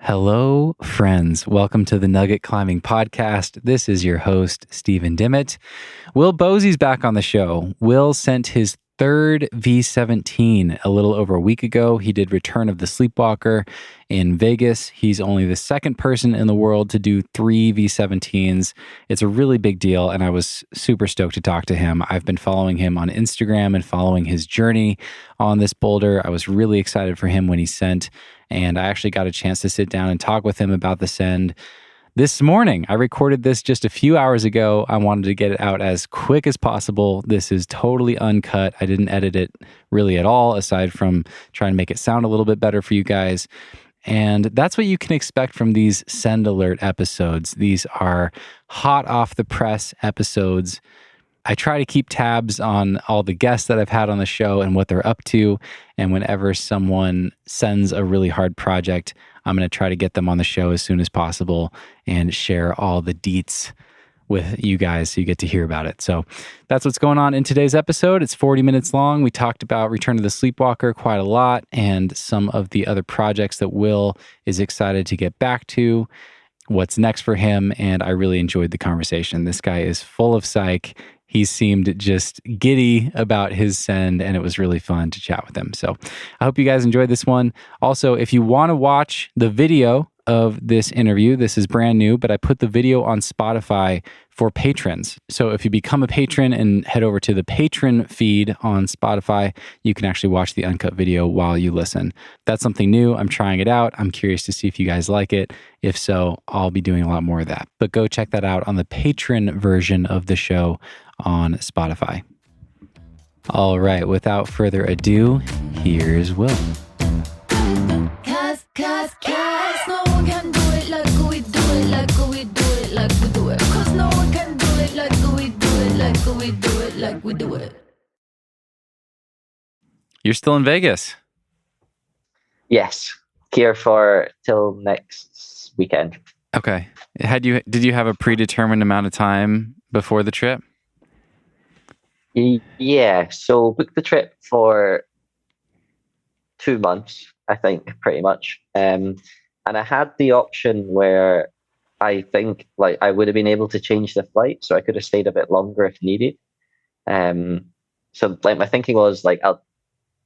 Hello, friends. Welcome to the Nugget Climbing Podcast. This is your host, Stephen Dimmitt. Will Bosi's back on the show. Will sent his third V17 a little over a week ago. He did Return of the Sleepwalker in Vegas. He's only the second person in the world to do 3 V17s. It's a really big deal, and I was super stoked to talk to him. I've been following him on Instagram and following his journey on this boulder. I was really excited for him when he sent, and I actually got a chance to sit down and talk with him about the send this morning. I recorded this just a few hours ago. I wanted to get it out as quick as possible. This is totally uncut. I didn't edit it really at all, aside from trying to make it sound a little bit better for you guys. And that's what you can expect from these Send Alert episodes. These are hot off the press episodes. I try to keep tabs on all the guests that I've had on the show and what they're up to. And whenever someone sends a really hard project, I'm going to try to get them on the show as soon as possible and share all the deets with you guys so you get to hear about it. So that's what's going on in today's episode. It's 40 minutes long. We talked about Return of the Sleepwalker quite a lot and some of the other projects that Will is excited to get back to, what's next for him, and I really enjoyed the conversation. This guy is full of psych. He seemed just giddy about his send, and it was really fun to chat with him. So I hope you guys enjoyed this one. Also, if you want to watch the video of this interview, this is brand new, but I put the video on Spotify for patrons. So if you become a patron and head over to the patron feed on Spotify, you can actually watch the uncut video while you listen. That's something new. I'm trying it out. I'm curious to see if you guys like it. If so, I'll be doing a lot more of that. But go check that out on the patron version of the show on Spotify. All right, without further ado, here's Will. Cause no one can do it like we do it, like we do it, like we do it. Cause no one can do it like we do it, like we do it, like we do it. You're still in Vegas? Yes, here for till next weekend. Okay. Did you have a predetermined amount of time before the trip? Yeah, so booked the trip for 2 months, I think, pretty much. And I had the option where I think like I would have been able to change the flight, so I could have stayed a bit longer if needed. So like my thinking was like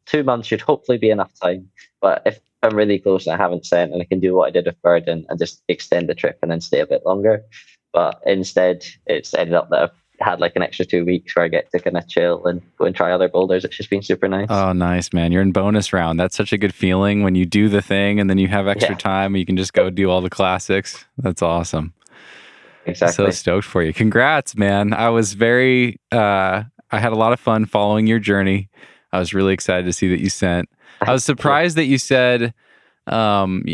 2 months should hopefully be enough time. But if I'm really close and I haven't sent and I can do what I did with Burden and just extend the trip and then stay a bit longer. But instead, it's ended up that I've had like an extra 2 weeks where I get to kind of chill and go and try other boulders. It's just been super nice. Oh, nice, man. You're in bonus round. That's such a good feeling when you do the thing and then you have extra time and you can just go do all the classics. That's awesome. Exactly. So stoked for you. Congrats, man. I was I had a lot of fun following your journey. I was really excited to see that you sent. I was surprised that you said, your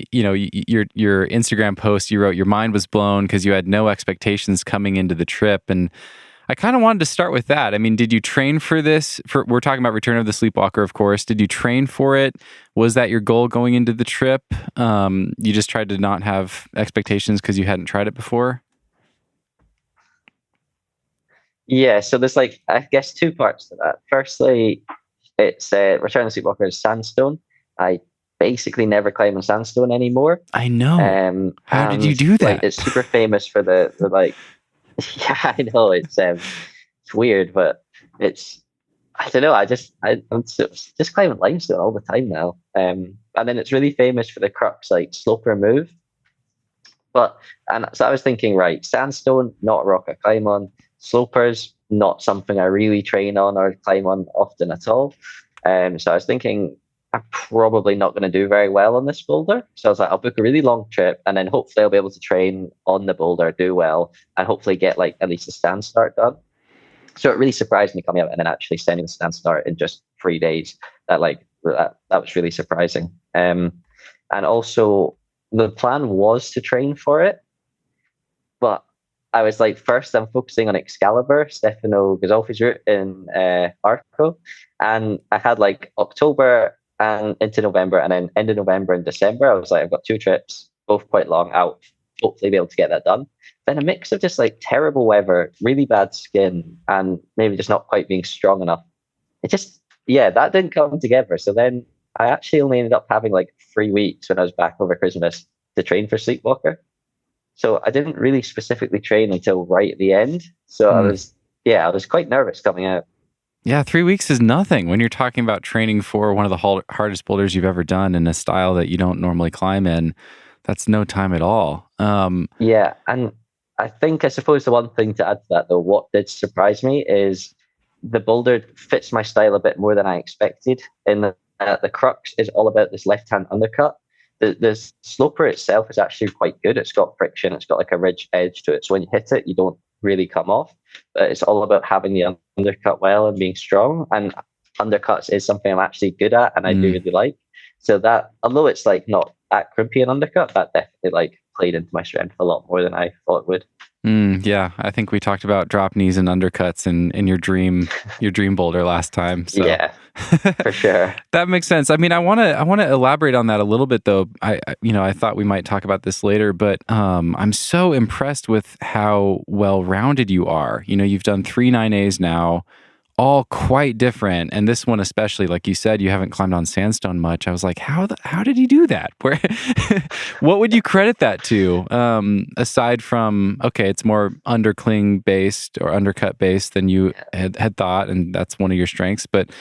Instagram post, you wrote your mind was blown because you had no expectations coming into the trip. And I kind of wanted to start with that. I mean, did you train for this? We're talking about Return of the Sleepwalker, of course. Did you train for it? Was that your goal going into the trip? You just tried to not have expectations because you hadn't tried it before? Yeah, so there's like, I guess, 2 parts to that. Firstly, it's Return of the Sleepwalker is sandstone. I basically never climb on sandstone anymore. I know. How did you do that? Like, it's super famous for the like, yeah, I know it's weird, but I don't know. I'm just climbing limestone all the time now. And then it's really famous for the crux, like sloper move. And so I was thinking, right, sandstone, not a rock I climb on. Slopers, not something I really train on or climb on often at all. So I was thinking, I'm probably not going to do very well on this boulder. So I was like, I'll book a really long trip and then hopefully I'll be able to train on the boulder, do well, and hopefully get like at least a stand start done. So it really surprised me coming out and then actually sending the stand start in just 3 days. That was really surprising. And also the plan was to train for it, but I was like, first I'm focusing on Excalibur, Stefano Gazolfi's route in Arco. And I had like October and into November and then end of November and December. I was like, I've got 2 trips, both quite long out, hopefully be able to get that done. Then a mix of just like terrible weather, really bad skin, and maybe just not quite being strong enough. That didn't come together. So then I actually only ended up having like 3 weeks when I was back over Christmas to train for Sleepwalker. So I didn't really specifically train until right at the end. So I was quite nervous coming out. Yeah, 3 weeks is nothing when you're talking about training for one of the hardest boulders you've ever done in a style that you don't normally climb in. That's no time at all. Yeah, and I suppose the one thing to add to that, though, what did surprise me is the boulder fits my style a bit more than I expected. In the crux is all about this left-hand undercut. The sloper itself is actually quite good. It's got friction. It's got like a ridge edge to it. So when you hit it, you don't really come off. But it's all about having the undercut well and being strong. And undercuts is something I'm actually good at and I do really like. So that, although it's like not that crimpy an undercut, that definitely like played into my strength a lot more than I thought it would. Yeah, I think we talked about drop knees and undercuts in your dream boulder last time. So. Yeah, for sure. That makes sense. I mean, I want to elaborate on that a little bit, though. I thought we might talk about this later, but I'm so impressed with how well-rounded you are. You've done 3 9As now, all quite different, and this one especially. Like you said, you haven't climbed on sandstone much. I was like, how did he do that? Where, what would you credit that to? Aside from, okay, it's more undercling based or undercut based than you had thought, and that's one of your strengths. But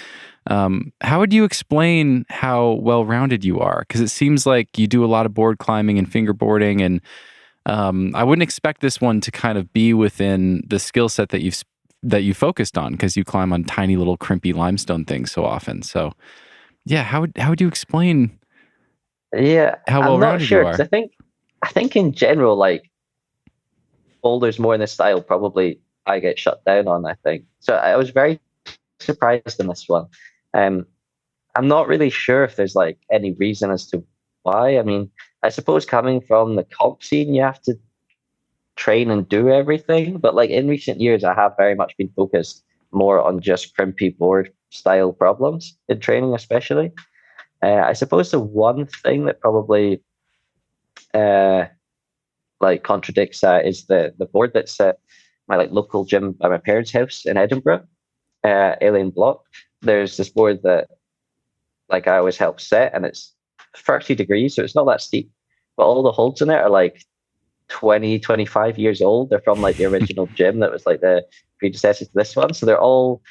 how would you explain how well-rounded you are? Because it seems like you do a lot of board climbing and fingerboarding, and I wouldn't expect this one to kind of be within the skill set that you focused on, because you climb on tiny little crimpy limestone things so often. So, yeah, how would you explain? Yeah, how well-rounded you are? I think in general, like boulders more in this style, probably I get shut down on. I think so. I was very surprised in this one. I'm not really sure if there's like any reason as to why. I mean, I suppose coming from the comp scene, you have to train and do everything, but like in recent years I have very much been focused more on just crimpy board style problems in training, especially. I suppose the one thing that probably like contradicts that is the board that's at my like local gym by my parents' house in Edinburgh, Alien Block. There's this board that like I always help set, and it's 30 degrees, so it's not that steep, but all the holds in it are like 20, 25 years old. They're from like the original gym that was like the predecessor to this one. So they're all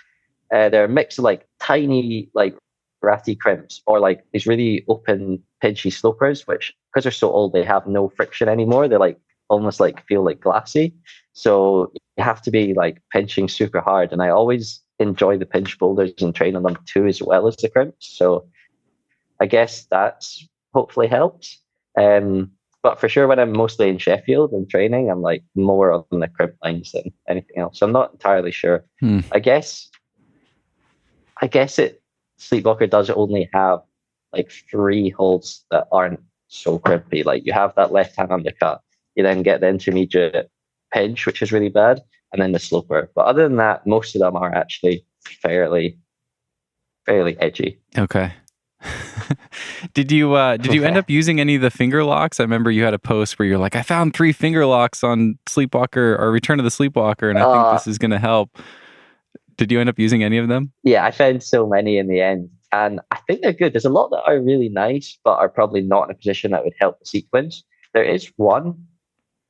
they're a mix of like tiny like ratty crimps or like these really open pinchy slopers, which because they're so old they have no friction anymore. They're like almost like feel like glassy. So you have to be like pinching super hard. And I always enjoy the pinch boulders and train on them too, as well as the crimps. So I guess that's hopefully helps. But for sure, when I'm mostly in Sheffield and training, I'm like more on the crimp lines than anything else. So I'm not entirely sure. I guess Sleepwalker does only have like 3 holds that aren't so crimpy. Like you have that left hand undercut, you then get the intermediate pinch, which is really bad, and then the sloper. But other than that, most of them are actually fairly edgy. Okay. Did you end up using any of the finger locks? I remember you had a post where you're like, I found 3 finger locks on Sleepwalker or Return of the Sleepwalker, and I think this is going to help. Did you end up using any of them? Yeah, I found so many in the end, and I think they're good. There's a lot that are really nice, but are probably not in a position that would help the sequence. There is one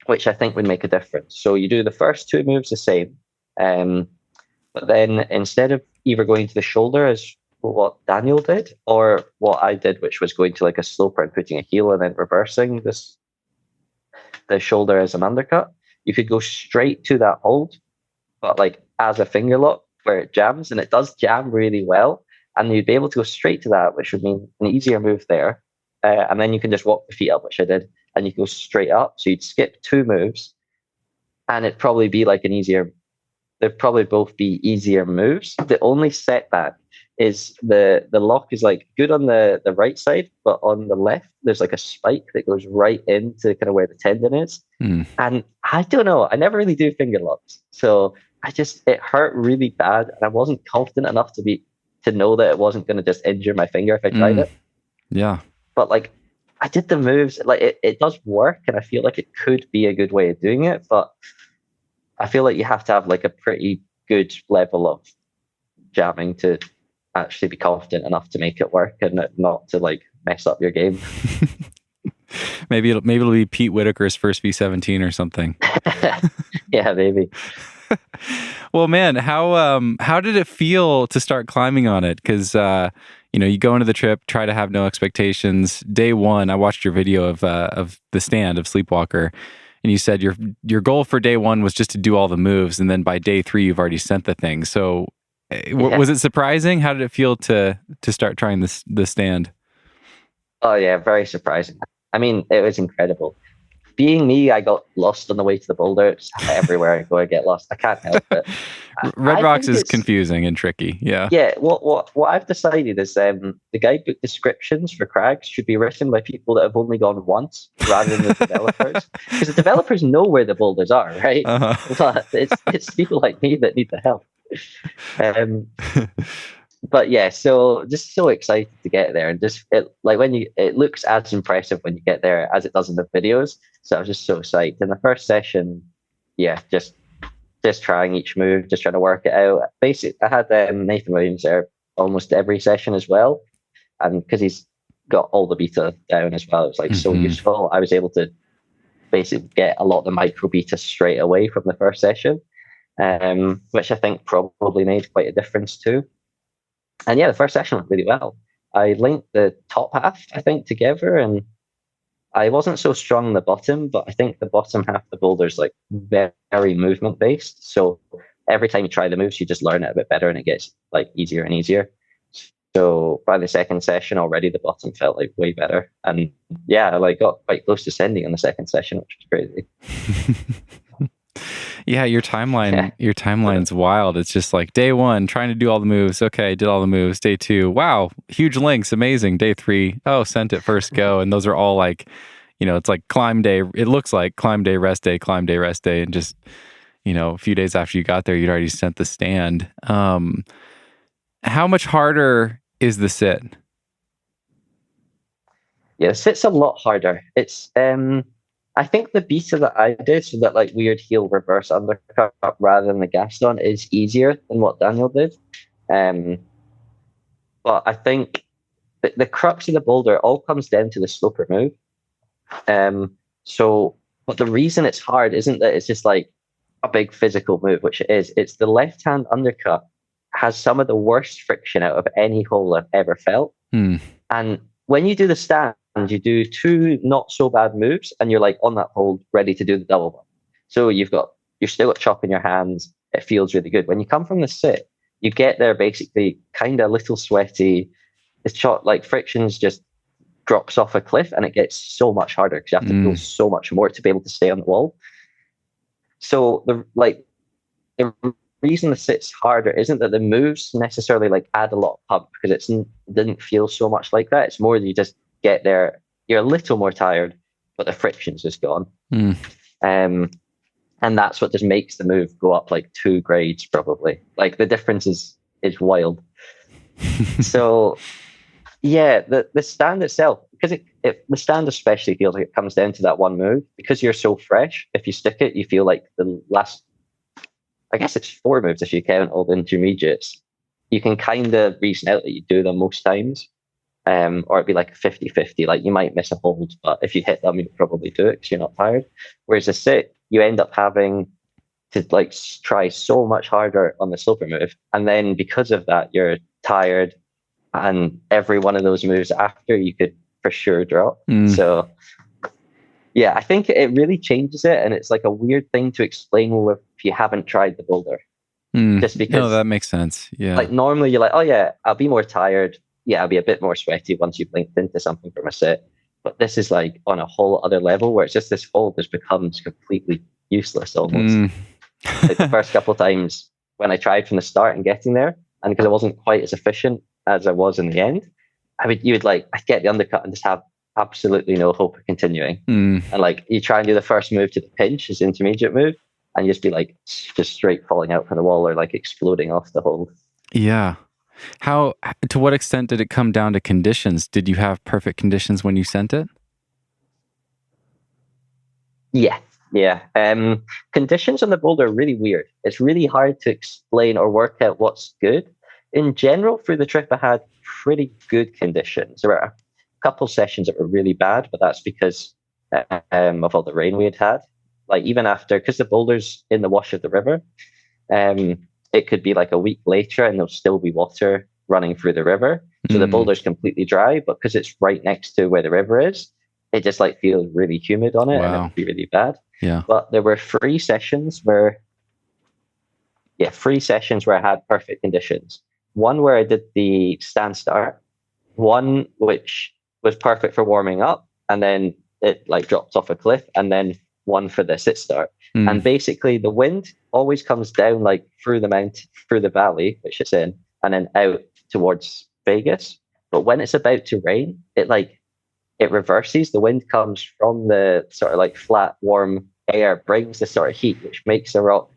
which I think would make a difference. So you do the first 2 moves the same, but then instead of either going to the shoulder as what Daniel did, or what I did, which was going to like a sloper and putting a heel and then reversing the shoulder as an undercut, you could go straight to that hold, but like as a finger lock where it jams, and it does jam really well, and you'd be able to go straight to that, which would mean an easier move there, and then you can just walk the feet up, which I did, and you go straight up. So you'd skip 2 moves, and it'd probably be like they'd probably both be easier moves. The only setback is the lock is like good on the right side, but on the left there's like a spike that goes right into kind of where the tendon is. And I don't know, I never really do finger locks, so it hurt really bad, and I wasn't confident enough to know that it wasn't going to just injure my finger if I tried it. Yeah, but like I did the moves, like it does work, and I feel like it could be a good way of doing it, but I feel like you have to have like a pretty good level of jamming to actually be confident enough to make it work and not to like mess up your game. maybe it'll be Pete Whitaker's first V17 or something. Yeah, maybe. Well, man, how did it feel to start climbing on it? Because you go into the trip, try to have no expectations. Day one, I watched your video of the stand of Sleepwalker, and you said your goal for day one was just to do all the moves, and then by day 3, you've already sent the thing. So, was it surprising? How did it feel to start trying the stand? Oh yeah, very surprising. I mean, it was incredible. Being me, I got lost on the way to the boulder. It's everywhere I go, I get lost. I can't help it. Red Rocks is confusing and tricky. Yeah. Yeah. What I've decided is the guidebook descriptions for crags should be written by people that have only gone once, rather than the developers, because the developers know where the boulders are, right? Uh-huh. But it's people like me that need the help. But yeah, so just so excited to get there, and just it looks as impressive when you get there as it does in the videos. So I was just so psyched. In the first session, yeah, just trying each move, just trying to work it out. Basically, I had Nathan Williams there almost every session as well, and because he's got all the beta down as well, it was like so useful. I was able to basically get a lot of the micro beta straight away from the first session, which I think probably made quite a difference too. And yeah, the first session went really well. I linked the top half, I think, together, and I wasn't so strong in the bottom, but I think the bottom half of the boulder is like very movement based. So every time you try the moves, you just learn it a bit better, and it gets like easier and easier. So by the second session already, the bottom felt like way better. And yeah, I like got quite close to sending in the second session, which was crazy. Yeah, your timeline's wild. It's just like day 1, trying to do all the moves. Okay, did all the moves. Day 2, wow, huge links, amazing. Day 3, oh, sent it, first go. And those are all like, it's like climb day. It looks like climb day, rest day, climb day, rest day. And just, a few days after you got there, you'd already sent the stand. How much harder is the sit? Yeah, the sit's a lot harder. It's I think the beta that I did, so that like weird heel reverse undercut rather than the Gaston, is easier than what Daniel did. But I think the crux of the boulder all comes down to the sloper move. But the reason it's hard isn't that it's just like a big physical move, which it is. It's the left hand undercut has some of the worst friction out of any hole I've ever felt. And when you do the stand, you do 2 not so bad moves, and you're like on that hold, ready to do the double bump. So you're still got chop in your hands. It feels really good. When you come from the sit, you get there basically kind of a little sweaty. It's chop like frictions just drops off a cliff, and it gets so much harder because you have to pull so much more to be able to stay on the wall. So the reason the sit's harder isn't that the moves necessarily like add a lot of pump, because it didn't feel so much like that. It's more that you just get there, you're a little more tired, but the friction's just gone. And that's what just makes the move go up like 2 grades probably. Like the difference is wild. So yeah, the stand itself, because the stand especially feels like it comes down to that one move, because you're so fresh. If you stick it, you feel like the last, I guess it's 4 moves if you count all the intermediates. You can kind of reason out that you do them most times. Or it'd be like a 50-50, like you might miss a hold, but if you hit them, you probably do it because you're not tired. Whereas a sit, you end up having to like try so much harder on the sloper move, and then because of that, you're tired, and every one of those moves after you could for sure drop. So yeah, I think it really changes it, and it's like a weird thing to explain if you haven't tried the boulder. Just because, no, that makes sense. Yeah, like normally you're like, oh yeah, I'll be more tired. Yeah, I'll be a bit more sweaty once you've linked into something from a sit. But this is like on a whole other level where it's just this hold just becomes completely useless almost. Like the first couple of times when I tried from the start and getting there, and because I wasn't quite as efficient as I was in the end, I'd get the undercut and just have absolutely no hope of continuing. And like you try and do the first move to the pinch as the intermediate move, and you just be like just straight falling out from the wall or like exploding off the hold. Yeah. To what extent did it come down to conditions? Did you have perfect conditions when you sent it? Yeah. Conditions on the boulder are really weird. It's really hard to explain or work out what's good. In general, through the trip, I had pretty good conditions. There were a couple sessions that were really bad, but that's because of all the rain we had had. Like even after, because the boulders in the wash of the river, it could be like a week later and there'll still be water running through the river. So the boulder's completely dry, but because it's right next to where the river is, it just like feels really humid on it and it would be really bad. Yeah. But there were three sessions where I had perfect conditions. One where I did the stand start, one which was perfect for warming up, and then it like dropped off a cliff, and then one for the sit start. And basically the wind always comes down like through the mountain, through the valley, which it's in, and then out towards Vegas. But when it's about to rain, it reverses. The wind comes from the sort of like flat, warm air, brings the sort of heat, which makes the rock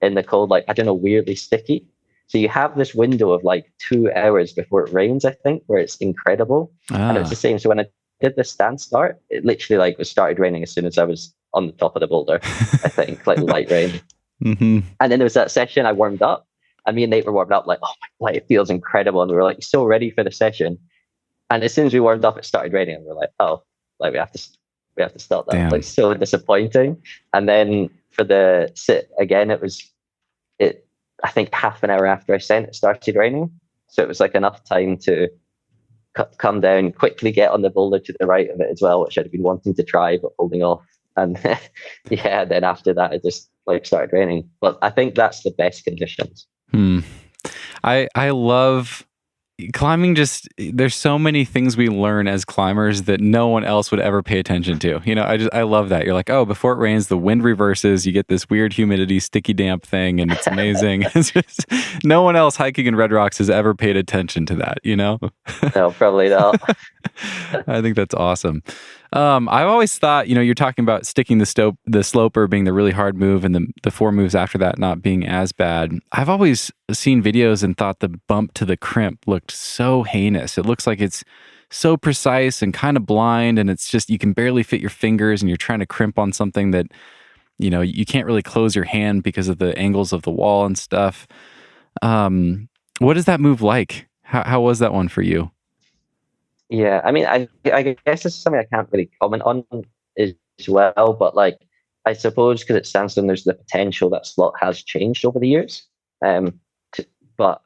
in the cold, like, I don't know, weirdly sticky. So you have this window of like 2 hours before it rains, I think, where it's incredible. And it was the same. So when I did the stand start, it literally like was started raining as soon as I was on the top of the boulder, I think, like light rain. And then there was that session I warmed up, and me and Nate were warmed up like, oh my, like, it feels incredible. And we were like so ready for the session. And as soon as we warmed up, it started raining, and we were like, oh, like we have to stop that. Damn. Like so disappointing. And then for the sit again, I think half an hour after I sent it started raining. So it was like enough time to come down, quickly get on the boulder to the right of it as well, which I'd been wanting to try but holding off. And yeah, then after that it just like started raining. But I think that's the best conditions. I love climbing. Just there's so many things we learn as climbers that no one else would ever pay attention to. You know, I love that. You're like, oh, before it rains, the wind reverses. You get this weird humidity, sticky, damp thing, and it's amazing. It's just, no one else hiking in Red Rocks has ever paid attention to that. You know? No, probably not. I think that's awesome. I've always thought, you know, you're talking about sticking the sloper being the really hard move, and the four moves after that not being as bad. I've always seen videos and thought the bump to the crimp looked so heinous. It looks like it's so precise and kind of blind, and it's just, you can barely fit your fingers, and you're trying to crimp on something that, you know, you can't really close your hand because of the angles of the wall and stuff. What is that move like? How was that one for you? Yeah, I mean, I guess this is something I can't really comment on as well, but like, I suppose because it's sandstone, there's the potential that slot has changed over the years. But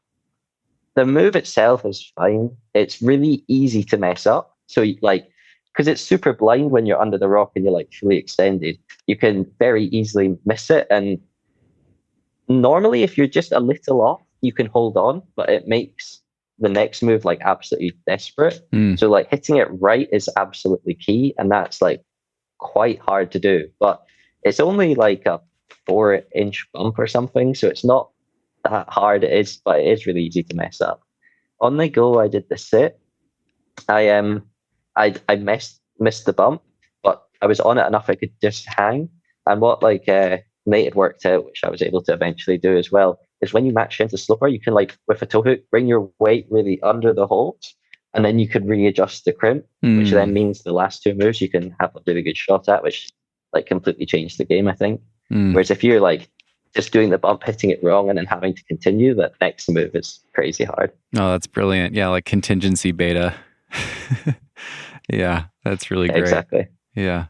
the move itself is fine. It's really easy to mess up. So like, because it's super blind when you're under the rock and you're like fully extended, you can very easily miss it. And normally, if you're just a little off, you can hold on, but it makes the next move like absolutely desperate. So like hitting it right is absolutely key, and that's like quite hard to do. But it's only like a 4-inch bump or something, so it's not that hard. It is, but it is really easy to mess up. On the go, I did the sit. I missed the bump, but I was on it enough I could just hang. And what like Nate had worked out, which I was able to eventually do as well, is when you match into sloper, you can like with a toe hook bring your weight really under the holds, and then you could readjust the crimp, which then means the last two moves you can have a really good shot at, which like completely changed the game, I think. Whereas if you're like just doing the bump, hitting it wrong, and then having to continue, that next move is crazy hard. Oh, that's brilliant. Yeah, like contingency beta. Yeah, that's really great. Exactly. Yeah.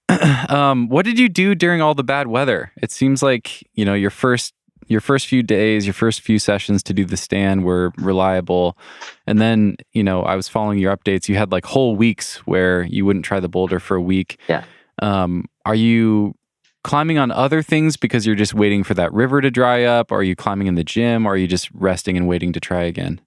What did you do during all the bad weather? It seems like, you know, your first few days, your first few sessions to do the stand were reliable. And then, you know, I was following your updates. You had like whole weeks where you wouldn't try the boulder for a week. Yeah. Are you climbing on other things because you're just waiting for that river to dry up? Or are you climbing in the gym? Or are you just resting and waiting to try again?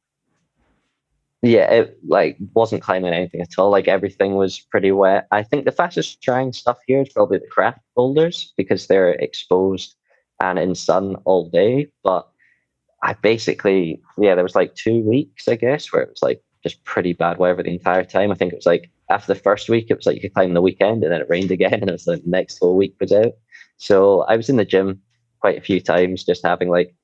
Yeah, it like wasn't climbing anything at all. Like everything was pretty wet. I think the fastest trying stuff here is probably the craft boulders because they're exposed and in sun all day. But I basically, there was like 2 weeks, I guess, where it was like just pretty bad weather the entire time. I think it was like after the first week, it was like you could climb the weekend, and then it rained again, and it was like the next whole week was out. So I was in the gym quite a few times, just having like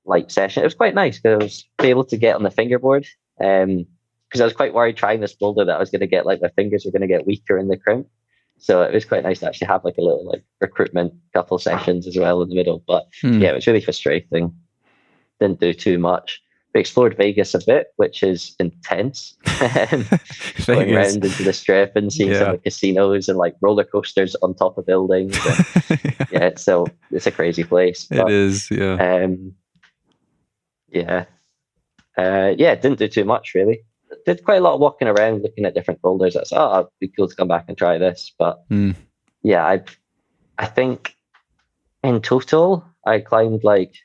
light session. It was quite nice because I was able to get on the fingerboard. Because I was quite worried trying this boulder that I was going to get like my fingers were going to get weaker in the crimp. So it was quite nice to actually have like a little like recruitment couple sessions as well in the middle. But yeah, it was really frustrating. Didn't do too much. we explored Vegas a bit, which is intense. Going Vegas. around into the strip and seeing some of the casinos and like roller coasters on top of buildings. And, yeah, so it's a crazy place. It is, yeah. Yeah. Didn't do too much really. Did quite a lot of walking around, looking at different boulders. I thought, it'd be cool to come back and try this. But yeah, I think in total I climbed like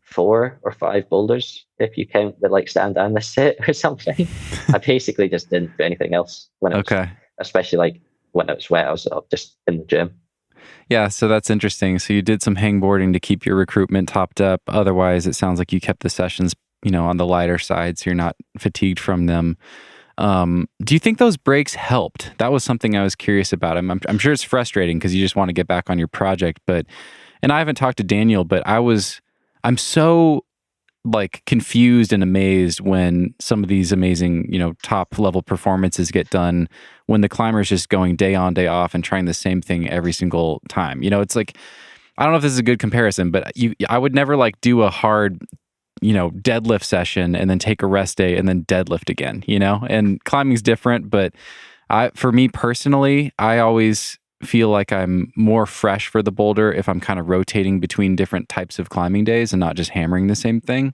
4 or 5 boulders if you count the like stand and the sit or something. I basically just didn't do anything else when it was, especially like when it was wet. I was just in the gym. Yeah, so that's interesting. So you did some hangboarding to keep your recruitment topped up. Otherwise, it sounds like you kept the sessions, on the lighter side, so you're not fatigued from them. Do you think those breaks helped? That was something I was curious about. I'm sure it's frustrating because you just want to get back on your project, and I haven't talked to Daniel, but I'm so like confused and amazed when some of these amazing, top level performances get done when the climber is just going day on, day off and trying the same thing every single time. It's like, I don't know if this is a good comparison, but I would never like do a hard, deadlift session and then take a rest day and then deadlift again, and climbing's different, but for me personally, I always feel like I'm more fresh for the boulder if I'm kind of rotating between different types of climbing days and not just hammering the same thing.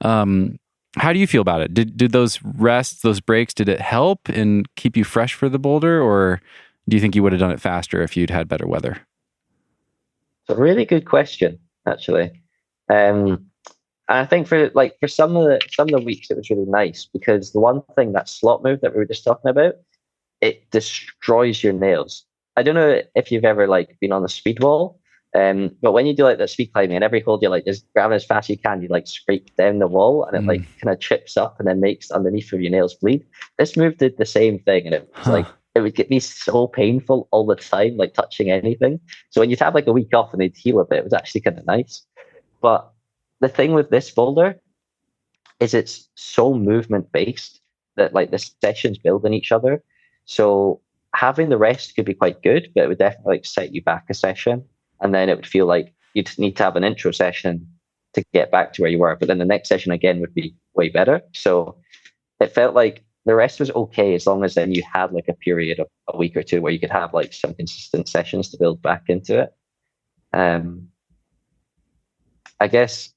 How do you feel about it? Did those rests, those breaks, did it help and keep you fresh for the boulder, or do you think you would have done it faster if you'd had better weather? It's a really good question, actually. And I think for some of the weeks it was really nice because the one thing, that slot move that we were just talking about, it destroys your nails. I don't know if you've ever like been on the speed wall, but when you do like that speed climbing and every hold you're like just grabbing as fast as you can, you like scrape down the wall and it like kind of chips up and then makes underneath of your nails bleed. This move did the same thing, and it was like it would get me so painful all the time, like touching anything. So when you'd have like a week off and they'd heal a bit, it was actually kind of nice. But the thing with this boulder is it's so movement based that like the sessions build on each other. So having the rest could be quite good, but it would definitely like set you back a session. And then it would feel like you'd need to have an intro session to get back to where you were. But then the next session again would be way better. So it felt like the rest was okay as long as then you had like a period of a week or two where you could have like some consistent sessions to build back into it. I guess,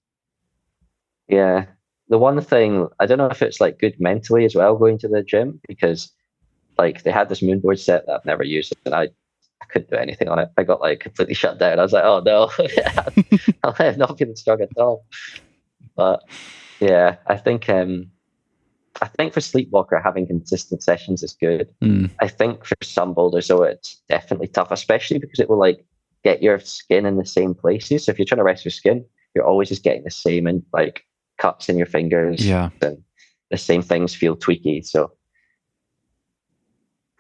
yeah. The one thing, I don't know if it's like good mentally as well going to the gym, because like they had this moonboard set that I've never used and I couldn't do anything on it. I got like completely shut down. I was like, oh no, I'm not feeling strong at all. But yeah, I think for Sleepwalker having consistent sessions is good. I think for some boulders though, it's definitely tough, especially because it will like get your skin in the same places. So if you're trying to rest your skin, you're always just getting the same and like cuts in your fingers, and the same things feel tweaky. So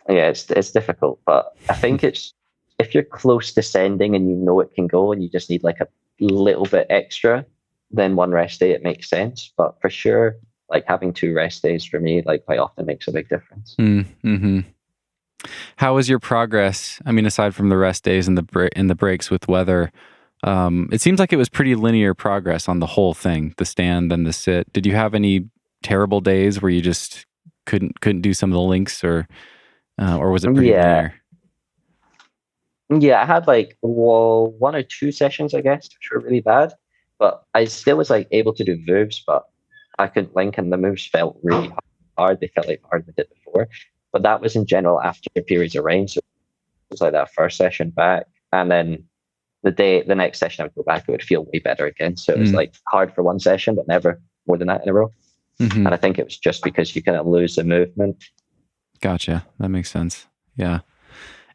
yeah, it's difficult, but I think it's if you're close to sending and you know it can go and you just need like a little bit extra, then one rest day it makes sense. But for sure, like having 2 rest days for me, like quite often makes a big difference. How was your progress? I mean, aside from the rest days and the breaks with weather, it seems like it was pretty linear progress on the whole thing, the stand and the sit. Did you have any terrible days where you just couldn't do some of the links, or was it pretty linear? Yeah, I had like 1 or 2 sessions, I guess, which were really bad, but I still was like able to do moves, but I couldn't link, and the moves felt really hard. They felt like harder than they did before, but that was in general after periods of rain. So it was like that first session back, and then the next session I would go back, it would feel way better again. So it was like hard for one session, but never more than that in a row. And I think it was just because you kind of lose the movement. Gotcha. That makes sense. Yeah.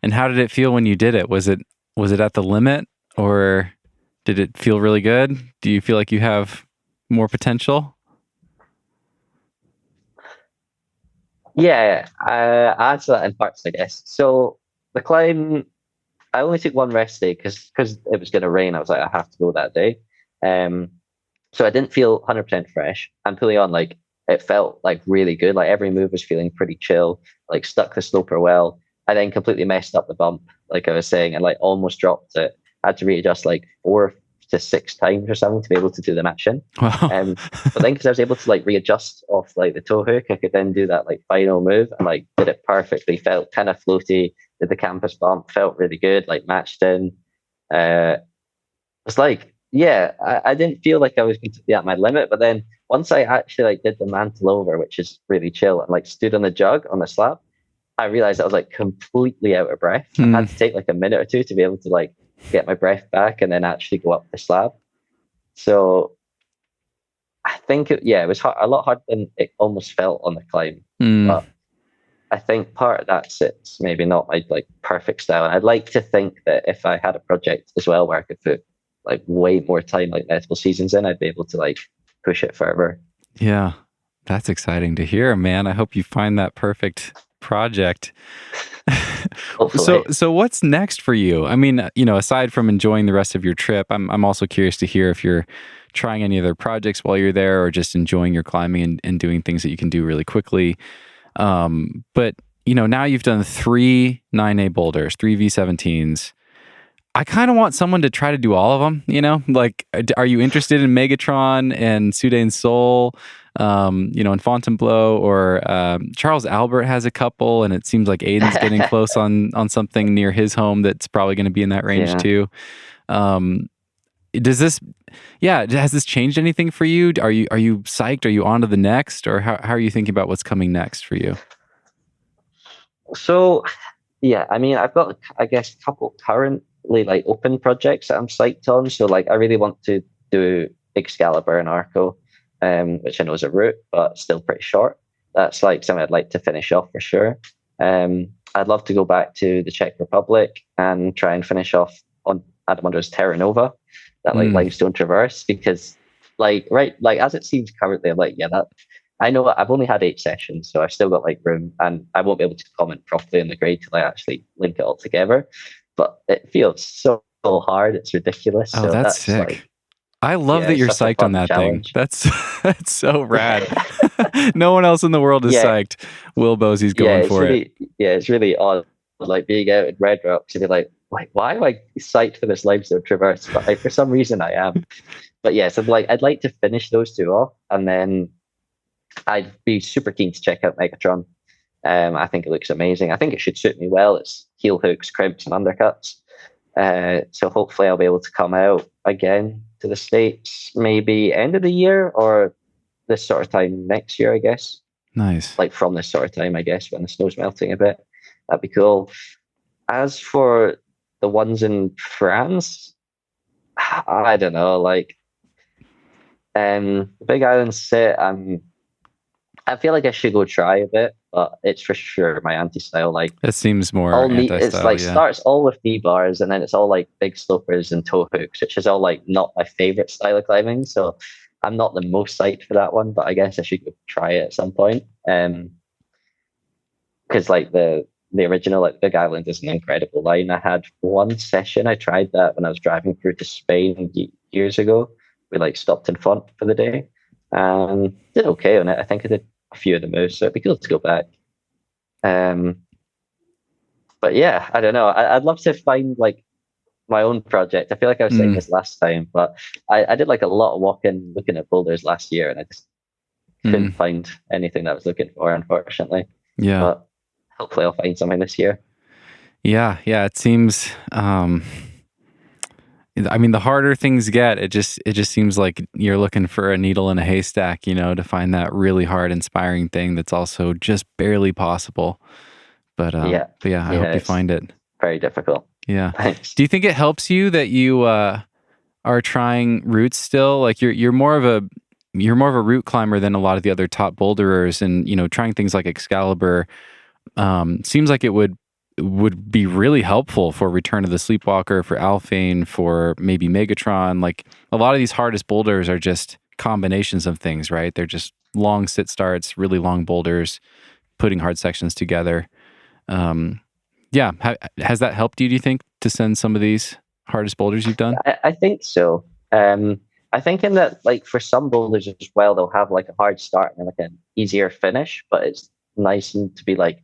And how did it feel when you did it? Was it at the limit, or did it feel really good? Do you feel like you have more potential? Yeah, I answer that in parts, I guess. So the climb, I only took 1 rest day because it was going to rain. I was like, I have to go that day. So I didn't feel 100% fresh. And pulling on, like, it felt like really good. Like every move was feeling pretty chill, like stuck the sloper well. I then completely messed up the bump, like I was saying, and like almost dropped it. I had to readjust like 4 to 6 times or something to be able to do the mission. Wow. But then because I was able to like readjust off like the toe hook, I could then do that like final move and like did it perfectly. Felt kind of floaty. Did the campus bump. Felt really good. Like matched in. It's like, yeah, I didn't feel like I was going to be at my limit, but then once I actually like did the mantle over, which is really chill, and like stood on the jug on the slab, I realized I was like completely out of breath. I had to take like a minute or two to be able to like get my breath back and then actually go up the slab. So I think it was a lot harder than it almost felt on the climb. But I think part of it's maybe not my like perfect style. And I'd like to think that if I had a project as well where I could put like way more time, like multiple seasons in, I'd be able to like push it further. Yeah, that's exciting to hear, man. I hope you find that perfect project. So what's next for you? I mean, aside from enjoying the rest of your trip, I'm also curious to hear if you're trying any other projects while you're there or just enjoying your climbing and doing things that you can do really quickly. But now you've done 3 9A boulders, 3 V17s. I kind of want someone to try to do all of them, like, are you interested in Megatron and Soudain Soul, and Fontainebleau, or Charles Albert has a couple, and it seems like Aiden's getting close on something near his home that's probably going to be in that range too. Has this changed anything for you? Are you psyched? Are you on to the next, or how are you thinking about what's coming next for you? So, yeah, I mean, I've got, I guess, a couple currently like open projects that I'm psyched on. So like, I really want to do Excalibur and Arco, which I know is a route, but still pretty short. That's like something I'd like to finish off for sure. I'd love to go back to the Czech Republic and try and finish off on Adam Under's Terra Nova, that like limestone traverse, because like as it seems currently, I'm like, yeah, that I know I've only had 8 sessions, so I've still got like room, and I won't be able to comment properly on the grade till I actually link it all together. But it feels so hard, it's ridiculous. Oh, so that's sick. Like, I love that you're psyched on that challenge. thing. That's so rad. No one else in the world is psyched. Will Bosi's going for it. Yeah, it's really odd, like being out in Red Rocks and be like, why am I psyched for this limestone traverse? But like, for some reason I am. But yeah, so like I'd like to finish those 2 off, and then I'd be super keen to check out Megatron. I think it looks amazing. I think it should suit me well. It's heel hooks, crimps, and undercuts. So hopefully I'll be able to come out again to the States maybe end of the year or this sort of time next year, I guess. Nice. Like from this sort of time, I guess, when the snow's melting a bit. That'd be cool. As for the ones in France, I don't know. Like, Big Island Sit, I feel like I should go try a bit, but it's for sure my anti-style. Like, it seems more anti-style. It's like starts all with knee bars, and then it's all like big slopers and toe hooks, which is all like not my favorite style of climbing. So I'm not the most psyched for that one, but I guess I should go try it at some point. Because like the original, like Big Island is an incredible line. I had one session, I tried that when I was driving through to Spain years ago. We like stopped in Font for the day and did okay on it. I think I did a few of the moves, so it'd be cool to go back. But yeah, I don't know. I'd love to find like my own project. I feel like I was saying this last time, but I did like a lot of walking, looking at boulders last year, and I just couldn't find anything that I was looking for, unfortunately. Yeah. But hopefully I'll find something this year. Yeah. It seems, I mean, the harder things get, it just seems like you're looking for a needle in a haystack, to find that really hard, inspiring thing that's also just barely possible. But I hope you find it. Very difficult. Yeah. Thanks. Do you think it helps you that you are trying routes still? Like you're more of a route climber than a lot of the other top boulderers, and trying things like Excalibur seems like it would be really helpful for Return of the Sleepwalker, for Alphane, for maybe Megatron. Like a lot of these hardest boulders are just combinations of things, right? They're just long sit starts, really long boulders, putting hard sections together. Has that helped you, do you think, to send some of these hardest boulders you've done? I think so. I think in that, like for some boulders as well, they'll have like a hard start and like an easier finish, but it's nice and to be like,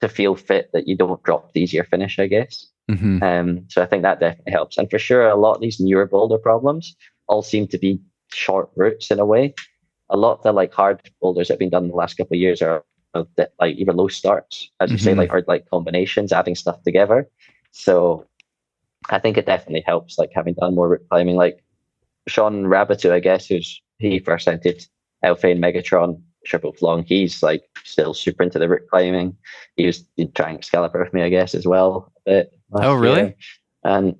to feel fit that you don't drop the easier finish, I guess. Hmm. So I think that definitely helps. And for sure, a lot of these newer boulder problems all seem to be short routes in a way. A lot of the like hard boulders that have been done in the last couple of years are like either low starts, as you say, Hmm. like or like combinations, adding stuff together. So I think it definitely helps, like having done more route climbing. Like Sean Rabitou, I guess, who's he first entered Alpha and Megatron, triple long. He's like still super into the route climbing. He was trying Excalibur with me, I guess, as well a bit Oh, last really? year. And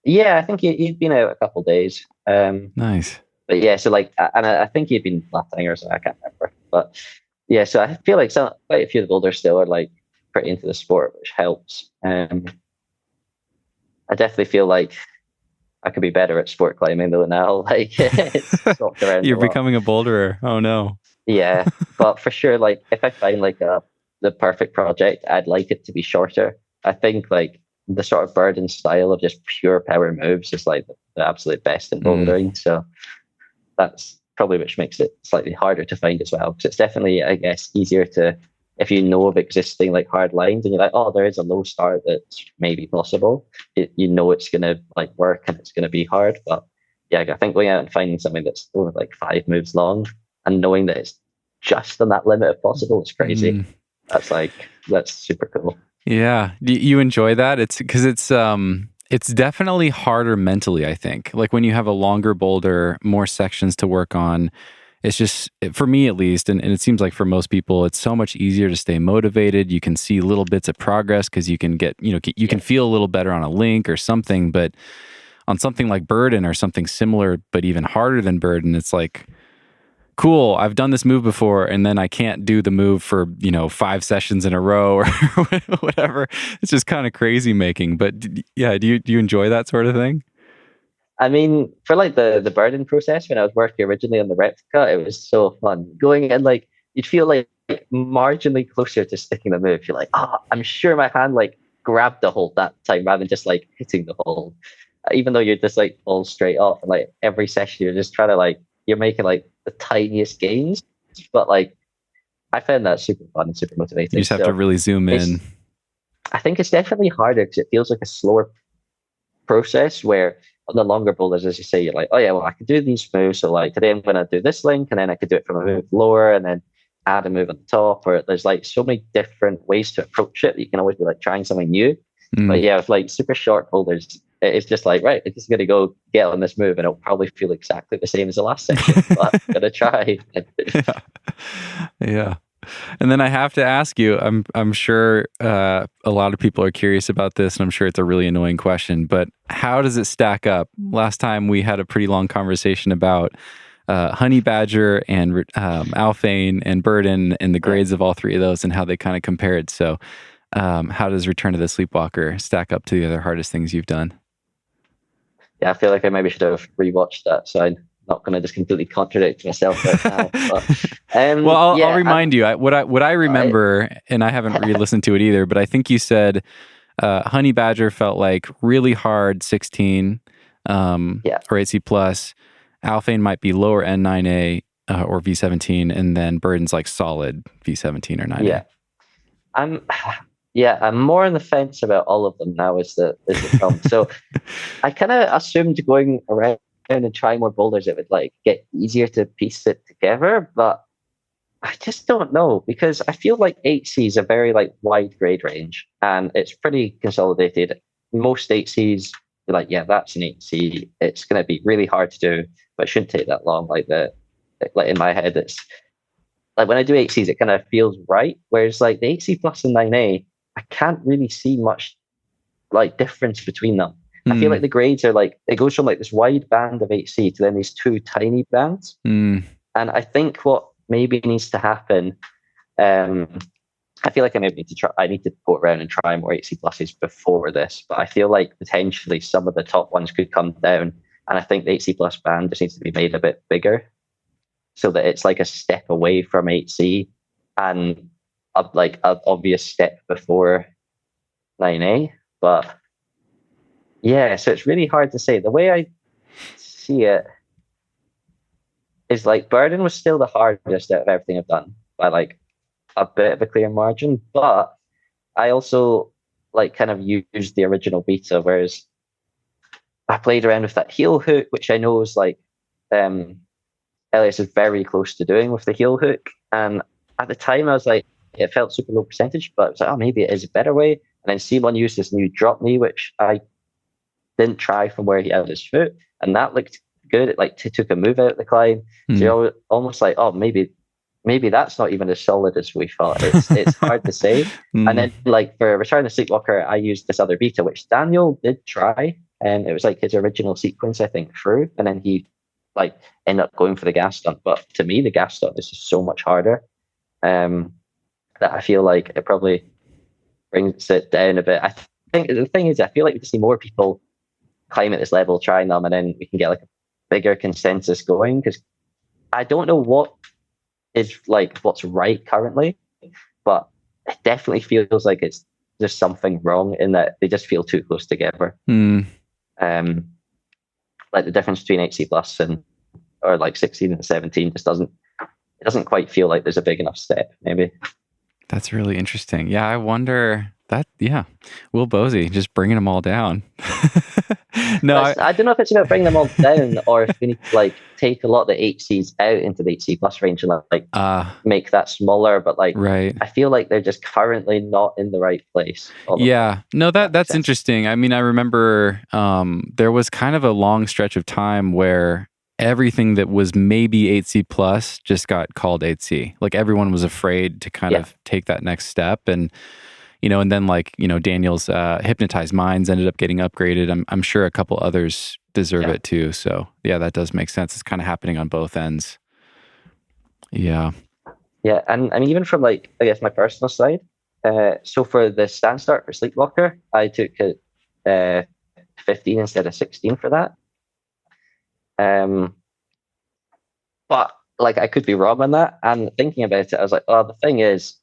yeah, I think he'd been out a couple of days. Nice. But yeah, so like, and I think he'd been flattening or something. I can't remember. But yeah, so I feel like quite a few of the builders still are like pretty into the sport, which helps. I definitely feel like I could be better at sport climbing though now. Like it's swapped around a You're lot. becoming a boulderer. Oh no. Yeah, but for sure, like if I find like the perfect project, I'd like it to be shorter. I think like the sort of burden style of just pure power moves is like the absolute best in Mm. bouldering. So that's probably which makes it slightly harder to find as well. Because it's definitely, I guess, easier to if you know of existing like hard lines and you're like, oh, there is a low start that's maybe possible. You know it's gonna like work and it's gonna be hard. But yeah, I think going out and finding something that's only like 5 moves long and knowing that it's just on that limit if possible is crazy. Mm. That's super cool. Yeah. Do you enjoy that? It's because it's definitely harder mentally, I think. Like when you have a longer boulder, more sections to work on, it's just, for me at least, and it seems like for most people, it's so much easier to stay motivated. You can see little bits of progress because you can get, you can feel a little better on a link or something. But on something like Burden or something similar, but even harder than Burden, it's like, cool, I've done this move before, and then I can't do the move for 5 sessions in a row or whatever. It's just kind of crazy making. But yeah, do you enjoy that sort of thing? I mean, for like the burden process when I was working originally on the replica, it was so fun. Going in like you'd feel like marginally closer to sticking the move. You're like, I'm sure my hand like grabbed the hold that time rather than just like hitting the hold. Even though you're just like all straight off and like every session you're just trying to like you're making like the tiniest gains. But like I found that super fun and super You motivating. just have to So really zoom it's in. I think it's definitely harder because it feels like a slower process where on the longer boulders, as you say, you're like, oh yeah, well I could do these moves. So like today I'm gonna do this link and then I could do it from a move lower and then add a move on the top. Or there's like so many different ways to approach it that you can always be like trying something new. But Mm. yeah, with like super short boulders, it's just like, right, it's just gonna go get on this move and it'll probably feel exactly the same as the last section, but I'm gonna try. Yeah. Yeah. And then I have to ask you, I'm sure a lot of people are curious about this, and I'm sure it's a really annoying question, but how does it stack up? Last time we had a pretty long conversation about Honey Badger and Alphane and Burden and the Yeah. grades of all three of those and how they kind of compared. So how does Return to the Sleepwalker stack up to the other hardest things you've done? Yeah, I feel like I maybe should have rewatched that. So I'm not gonna just completely contradict myself right now. But Well, I'll yeah, remind you. What I I remember, and I haven't re-listened to it either, but I think you said Honey Badger felt like really hard 16 yeah. or 8C plus. Alphane might be lower N9A or V17, and then Burden's like solid V17 or 9A. Yeah, I'm. Yeah, I'm more on the fence about all of them now. Is the problem? So I kind of assumed going around and trying more boulders, it would like get easier to piece it together, but I just don't know because I feel like 8C is a very like wide grade range and it's pretty consolidated. Most 8Cs, you're like, yeah, that's an 8C. It's going to be really hard to do, but it shouldn't take that long. Like in my head, it's like when I do 8Cs, it kind of feels right. Whereas like the 8C plus and 9A, I can't really see much like difference between them. I feel Mm, like the grades are like it goes from like this wide band of 8C to then these two tiny bands. mm, And I think what maybe needs to happen, um, I feel like I maybe need to try. I need to go around and try more 8C pluses before this. But I feel like potentially some of the top ones could come down, and I think the 8C plus band just needs to be made a bit bigger so that it's like a step away from 8C and like an obvious step before 9A. But yeah, so it's really hard to say. The way I see it is like Burden was still the hardest out of everything I've done by like a bit of a clear margin. But I also like kind of used the original beta, whereas I played around with that heel hook, which I know is like Elias is very close to doing with the heel hook. And at the time, I was like, it felt super low percentage, but I was like, oh, maybe it is a better way. And then C1 used this new drop knee, which I didn't try from where he had his foot, and that looked good. It like took a move out of the climb. So you're almost like, oh, maybe that's not even as solid as we thought. It's hard to say. And then like for Return of Sleepwalker, I used this other beta, which Daniel did try, and it was like his original sequence, I think, through, and then he like ended up going for the gas stunt. But to me, the gas stunt is just so much harder. That I feel like it probably brings it down a bit. I think the thing is, I feel like we just see more people climb at this level, trying them, and then we can get like a bigger consensus going. Because I don't know what is like what's right currently, but it definitely feels like there's something wrong in that they just feel too close together. Like the difference between 8C plus and or like 16 and 17 just doesn't quite feel like there's a big enough step, maybe. That's really interesting. Yeah, I wonder that. Yeah, Will Bosi just bringing them all down. No, I don't know if it's about bringing them all down or if we need to like take a lot of the 8Cs out into the 8C plus range and like make that smaller. But like, right. I feel like they're just currently not in the right place. Yeah, no, that's interesting. I mean, I remember there was kind of a long stretch of time where everything that was maybe 8C plus just got called 8C. Like everyone was afraid to kind of take that next step. And, you know, and then like, you know, Daniel's Hypnotized Minds ended up getting upgraded. I'm sure a couple others deserve it too. So yeah, that does make sense. It's kind of happening on both ends. Yeah. Yeah. And I mean, even from like, I guess my personal side, so for the stand start for Sleepwalker, I took 15 instead of 16 for that. But like I could be wrong on that. And thinking about it, I was like, oh, the thing is,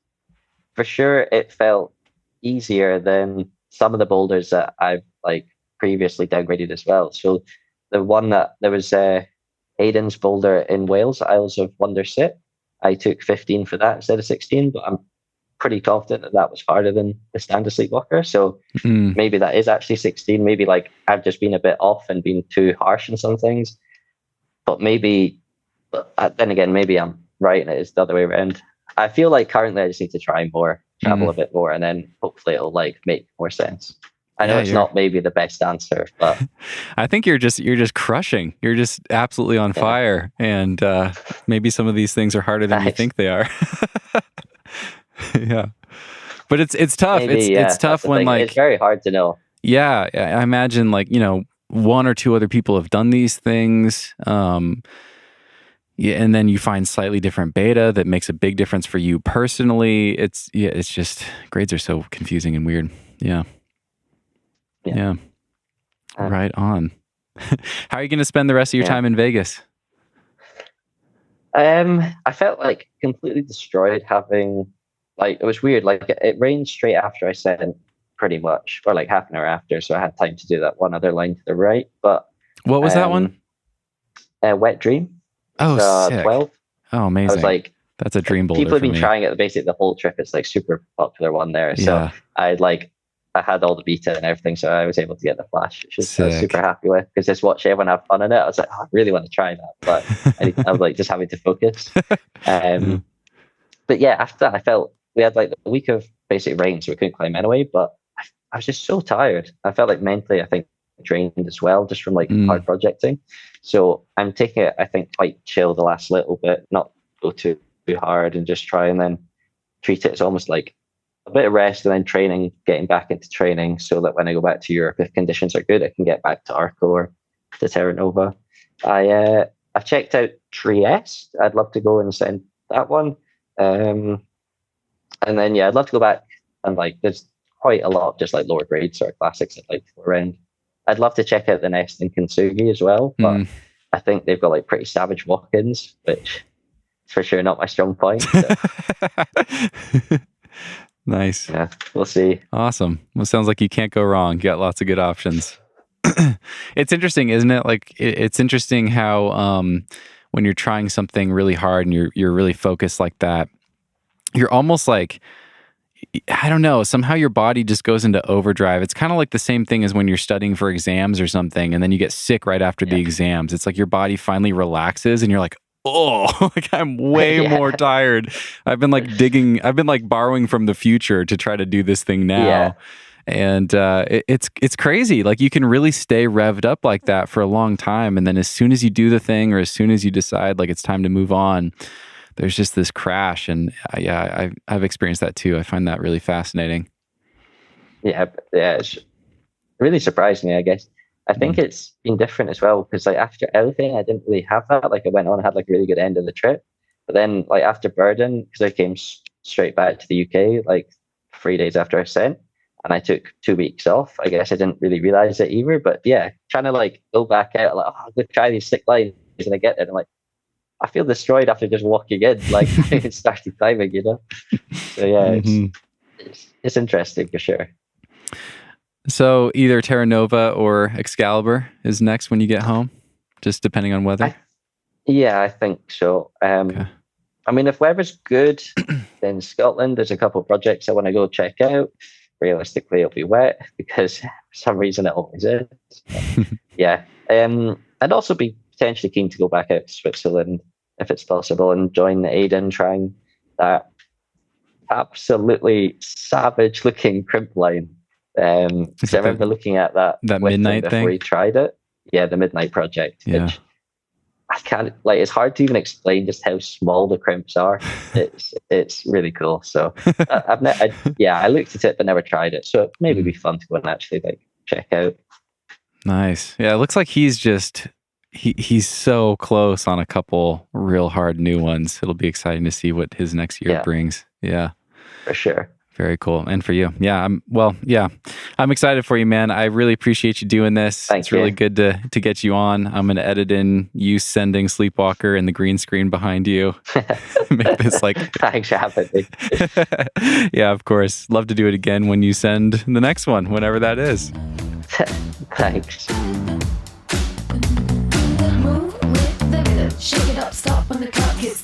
for sure, it felt easier than some of the boulders that I've like previously downgraded as well. So the one that there was Aiden's boulder in Wales, Isles of Wonder Sit, I took 15 for that instead of 16, but I'm pretty confident that was harder than the standard Sleepwalker. So maybe that is actually 16. Maybe like I've just been a bit off and been too harsh in some things. But then again, maybe I'm right and it is the other way around. I feel like currently I just need to try more, travel a bit more, and then hopefully it'll like make more sense. I know it's not maybe the best answer, but I think you're just crushing. You're just absolutely on fire, and maybe some of these things are harder than you think they are. Yeah, but it's tough. Maybe, it's tough when like it's very hard to know. Yeah, I imagine like, you know, one or two other people have done these things. Yeah, and then you find slightly different beta that makes a big difference for you personally. It's just grades are so confusing and weird. Yeah. Right on. How are you going to spend the rest of your time in Vegas? I felt like completely destroyed having like, it was weird. Like it rained straight after I sent pretty much, or like half an hour after. So I had time to do that one other line to the right. But what was that one? Wet Dream. Oh, sick. 12. Oh, amazing. I was like, that's a dream boulder. People have been trying it basically the whole trip. It's like super popular one there. So I had all the beta and everything, so I was able to get the flash, which I was super happy with, because just watch everyone have fun in it. I was like, oh, I really want to try that, but I was like just having to focus. But yeah, after that, I felt we had like a week of basic rain, so we couldn't climb anyway. But I was just so tired. I felt like mentally, I think, drained as well, just from like hard projecting. So I'm taking it, I think, quite chill the last little bit, not go too hard, and just try and then treat it as almost like a bit of rest and then training, getting back into training, so that when I go back to Europe, if conditions are good, I can get back to Arco or to Terra Nova. I've checked out Trieste. I'd love to go and send that one. And then I'd love to go back, and like there's quite a lot of just like lower grade sort of classics I'd like to go around. I'd love to check out the Nest in Kintsugi as well, but I think they've got like pretty savage walk-ins, which is for sure not my strong point. So. Nice. Yeah, we'll see. Awesome. Well, sounds like you can't go wrong. You got lots of good options. It's interesting, isn't it? Like it's interesting how when you're trying something really hard and you're really focused like that, you're almost like I don't know, somehow your body just goes into overdrive. It's kind of like the same thing as when you're studying for exams or something, and then you get sick right after the exams. It's like your body finally relaxes and you're like, oh, like I'm way more tired. I've been like borrowing from the future to try to do this thing now. Yeah. And it's crazy. Like you can really stay revved up like that for a long time. And then as soon as you do the thing, or as soon as you decide like it's time to move on, there's just this crash. And I've experienced that too. I find that really fascinating. Yeah. It's really surprised me, I guess. I think it's been different as well, because like after everything, I didn't really have that. Like I went on and had like a really good end of the trip. But then like after Burden, because I came straight back to the UK, like 3 days after I sent, and I took 2 weeks off. I guess I didn't really realize it either. But yeah, trying to like go back out, like, oh, I'm going to try these sick lines. And I get there and I'm like, I feel destroyed after just walking in, like starting climbing, you know? So yeah, it's interesting for sure. So either Terra Nova or Excalibur is next when you get home, just depending on weather? I think so. Okay. I mean, if weather's good, then Scotland, there's a couple of projects I want to go check out. Realistically, it'll be wet because for some reason it always is. Yeah. I'd also be potentially keen to go back out to Switzerland if it's possible and join Aidan trying that absolutely savage looking crimp line. So I remember looking at that midnight before thing? he tried it. Yeah, the Midnight Project. Yeah. Which I can't, like, it's hard to even explain just how small the crimps are. It's really cool. So I looked at it but never tried it. So maybe it'd be fun to go and actually like check out. Nice. Yeah, it looks like he's so close on a couple real hard new ones. It'll be exciting to see what his next year brings. Yeah. For sure. Very cool. And for you. Yeah. I'm excited for you, man. I really appreciate you doing this. It's really good to get you on. I'm going to edit in you sending Sleepwalker and the green screen behind you. Make this like... Thanks for having me. Yeah, of course. Love to do it again when you send the next one, whenever that is. Thanks. Move with the rhythm, shake it up, stop when the clock hits